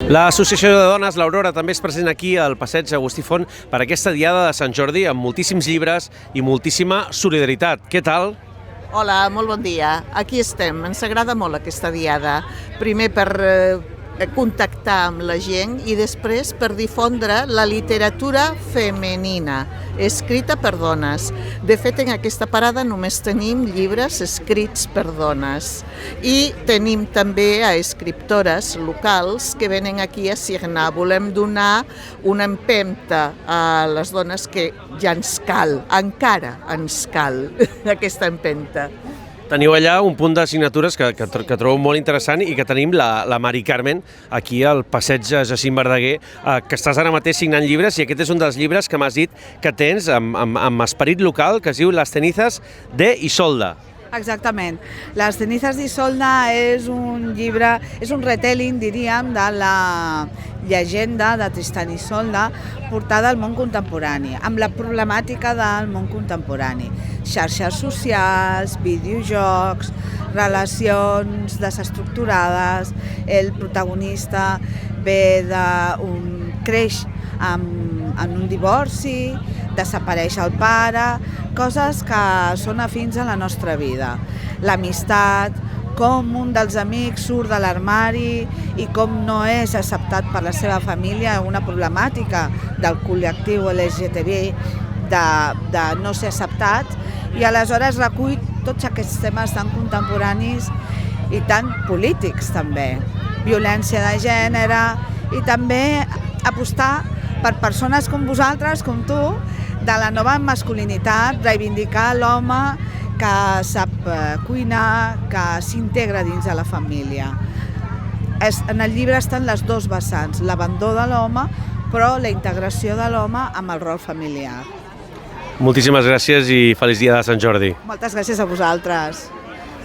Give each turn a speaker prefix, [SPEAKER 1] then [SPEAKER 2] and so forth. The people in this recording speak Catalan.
[SPEAKER 1] L'Associació de Dones, l'Aurora, també és present aquí al Passeig Agustí Font per aquesta Diada de Sant Jordi amb moltíssims llibres i moltíssima solidaritat. Què tal?
[SPEAKER 2] Hola, molt bon dia. Aquí estem. Ens agrada molt aquesta diada. Primer per contactar amb la gent i després per difondre la literatura femenina, escrita per dones. De fet, en aquesta parada només tenim llibres escrits per dones i tenim també a escriptores locals que venen aquí a signar. Volem donar una empenta a les dones que ja ens cal, encara ens cal aquesta empenta.
[SPEAKER 1] Teniu allà un punt de signatures que trobo molt interessant i que tenim la Mari Carmen aquí al Passeig Jacint Verdaguer, que estàs ara mateix signant llibres, i aquest és un dels llibres que m'has dit que tens amb esperit local, que es diu Las cenizas de Isolda.
[SPEAKER 3] Exactament. Las cenizas d'Isolda és un llibre, és un retelling, diríem, de la llegenda de Tristan i Isolda portada al món contemporani, amb la problemàtica del món contemporani. Xarxes socials, videojocs, relacions desestructurades, el protagonista creix en un divorci, desapareix el pare, coses que són afins a la nostra vida. L'amistat, com un dels amics surt de l'armari i com no és acceptat per la seva família, una problemàtica del col·lectiu LGTB de no ser acceptat, i aleshores recull tots aquests temes tan contemporanis i tan polítics també. Violència de gènere i també apostar per persones com vosaltres, com tu, de la nova masculinitat, reivindicar l'home que sap cuinar, que s'integra dins de la família. En el llibre estan les dos vessants, l'abandó de l'home, però la integració de l'home amb el rol familiar.
[SPEAKER 1] Moltíssimes gràcies i feliç dia de Sant Jordi.
[SPEAKER 3] Moltes gràcies a vosaltres.